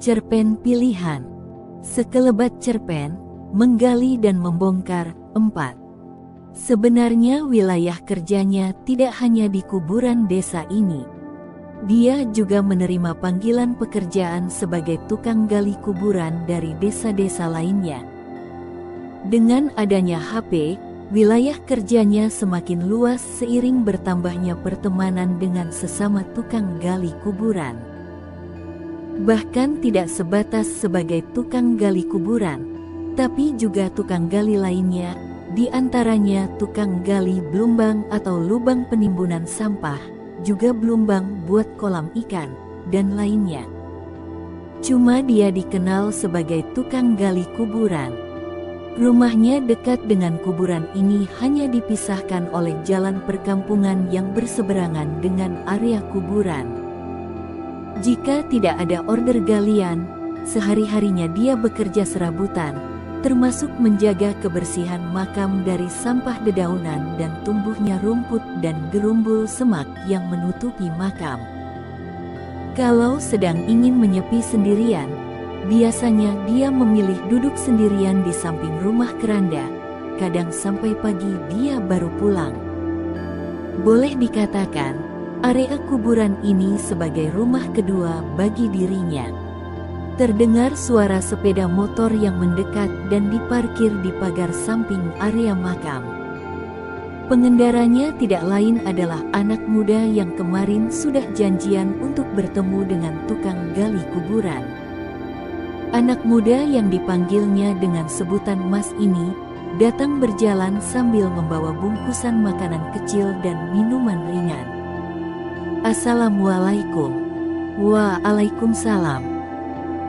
Cerpen pilihan. Sekelebat cerpen, menggali dan membongkar. 4. Sebenarnya wilayah kerjanya tidak hanya di kuburan desa ini. Dia juga menerima panggilan pekerjaan sebagai tukang gali kuburan dari desa-desa lainnya. Dengan adanya HP, wilayah kerjanya semakin luas seiring bertambahnya pertemanan dengan sesama tukang gali kuburan. Bahkan tidak sebatas sebagai tukang gali kuburan, tapi juga tukang gali lainnya, di antaranya tukang gali belumbang atau lubang penimbunan sampah, juga belumbang buat kolam ikan, dan lainnya. Cuma dia dikenal sebagai tukang gali kuburan. Rumahnya dekat dengan kuburan ini hanya dipisahkan oleh jalan perkampungan yang berseberangan dengan area kuburan. Jika tidak ada order galian, sehari-harinya dia bekerja serabutan, termasuk menjaga kebersihan makam dari sampah dedaunan dan tumbuhnya rumput dan gerumbul semak yang menutupi makam. Kalau sedang ingin menyepi sendirian, biasanya dia memilih duduk sendirian di samping rumah keranda, kadang sampai pagi dia baru pulang. Boleh dikatakan, area kuburan ini sebagai rumah kedua bagi dirinya. Terdengar suara sepeda motor yang mendekat dan diparkir di pagar samping area makam. Pengendaranya tidak lain adalah anak muda yang kemarin sudah janjian untuk bertemu dengan tukang gali kuburan. Anak muda yang dipanggilnya dengan sebutan Mas ini, datang berjalan sambil membawa bungkusan makanan kecil dan minuman ringan. Assalamualaikum. Waalaikumsalam.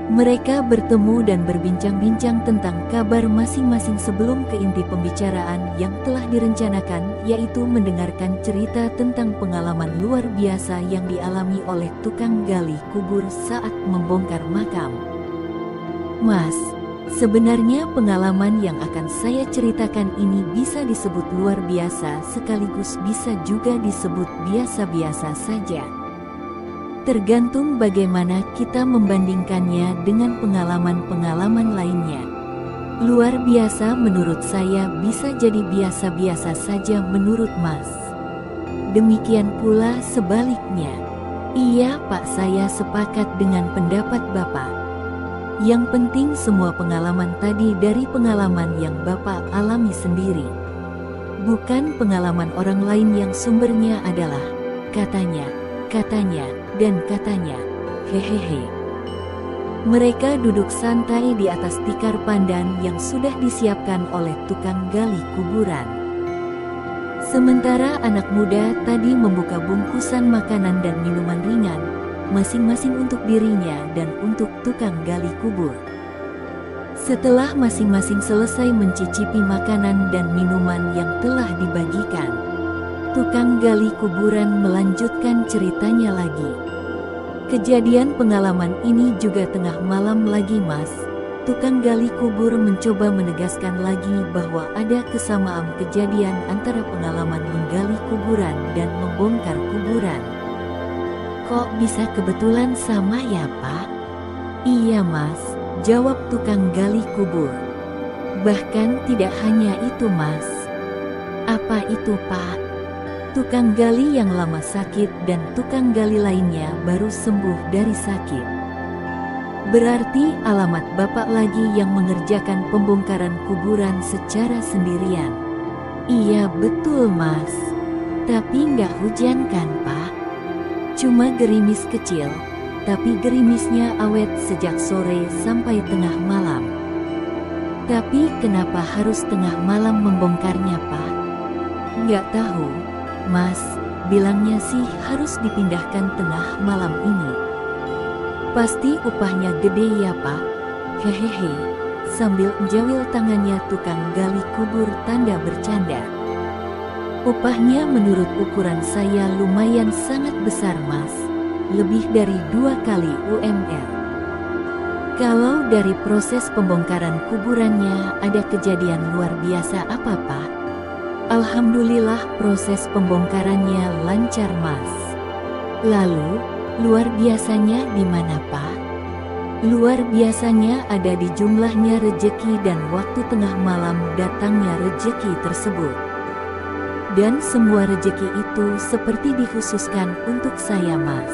Mereka bertemu dan berbincang-bincang tentang kabar masing-masing sebelum ke inti pembicaraan yang telah direncanakan, yaitu mendengarkan cerita tentang pengalaman luar biasa yang dialami oleh tukang gali kubur saat membongkar makam. Mas, sebenarnya pengalaman yang akan saya ceritakan ini bisa disebut luar biasa sekaligus bisa juga disebut biasa-biasa saja. Tergantung bagaimana kita membandingkannya dengan pengalaman-pengalaman lainnya. Luar biasa menurut saya bisa jadi biasa-biasa saja menurut Mas. Demikian pula sebaliknya. Iya Pak, saya sepakat dengan pendapat Bapak. Yang penting semua pengalaman tadi dari pengalaman yang Bapak alami sendiri. Bukan pengalaman orang lain yang sumbernya adalah katanya, dan katanya. Hehehe. Mereka duduk santai di atas tikar pandan yang sudah disiapkan oleh tukang gali kuburan. Sementara anak muda tadi membuka bungkusan makanan dan minuman ringan, masing-masing untuk dirinya dan untuk tukang gali kubur. Setelah masing-masing selesai mencicipi makanan dan minuman yang telah dibagikan, tukang gali kuburan melanjutkan ceritanya lagi. Kejadian pengalaman ini juga tengah malam lagi Mas. Tukang gali kubur mencoba menegaskan lagi bahwa ada kesamaan kejadian antara pengalaman menggali kuburan dan membongkar kuburan. Kok bisa kebetulan sama ya Pak? Iya Mas, jawab tukang gali kubur. Bahkan tidak hanya itu Mas. Apa itu Pak? Tukang gali yang lama sakit dan tukang gali lainnya baru sembuh dari sakit. Berarti alamat Bapak lagi yang mengerjakan pembongkaran kuburan secara sendirian. Iya betul Mas. Tapi nggak hujan kan Pak? Cuma gerimis kecil, tapi gerimisnya awet sejak sore sampai tengah malam. Tapi kenapa harus tengah malam membongkarnya Pak? Nggak tahu. Mas, bilangnya sih harus dipindahkan tengah malam ini. Pasti upahnya gede ya Pak? Hehehe, sambil menjawil tangannya tukang gali kubur tanda bercanda. Upahnya menurut ukuran saya lumayan sangat besar Mas, lebih dari 2 kali UMR. Kalau dari proses pembongkaran kuburannya ada kejadian luar biasa apa Pak? Alhamdulillah proses pembongkarannya lancar Mas. Lalu, luar biasanya di mana Pak? Luar biasanya ada di jumlahnya rejeki dan waktu tengah malam datangnya rejeki tersebut. Dan semua rejeki itu seperti dikhususkan untuk saya, Mas.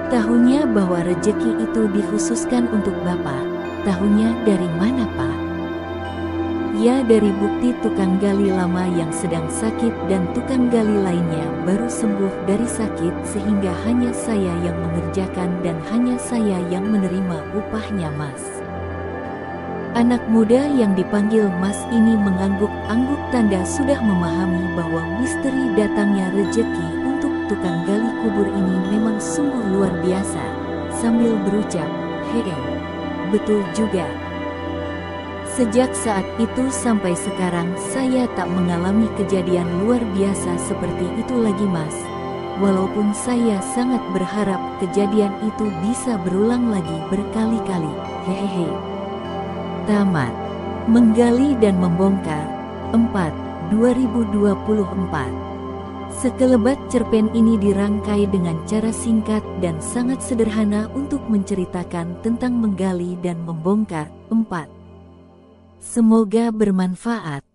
Tahunya bahwa rejeki itu dikhususkan untuk Bapak. Tahunya dari mana, Pak? Ya, dari bukti tukang gali lama yang sedang sakit dan tukang gali lainnya baru sembuh dari sakit sehingga hanya saya yang mengerjakan dan hanya saya yang menerima upahnya, Mas. Anak muda yang dipanggil Mas ini mengangguk-angguk tanda sudah memahami bahwa misteri datangnya rejeki untuk tukang gali kubur ini memang sungguh luar biasa. Sambil berucap, "Heeh, betul juga." Sejak saat itu sampai sekarang saya tak mengalami kejadian luar biasa seperti itu lagi, Mas. Walaupun saya sangat berharap kejadian itu bisa berulang lagi berkali-kali. Hehehe. Tamat. Menggali dan membongkar 4. 2024. Sekelebat cerpen ini dirangkai dengan cara singkat dan sangat sederhana untuk menceritakan tentang menggali dan membongkar 4. Semoga bermanfaat.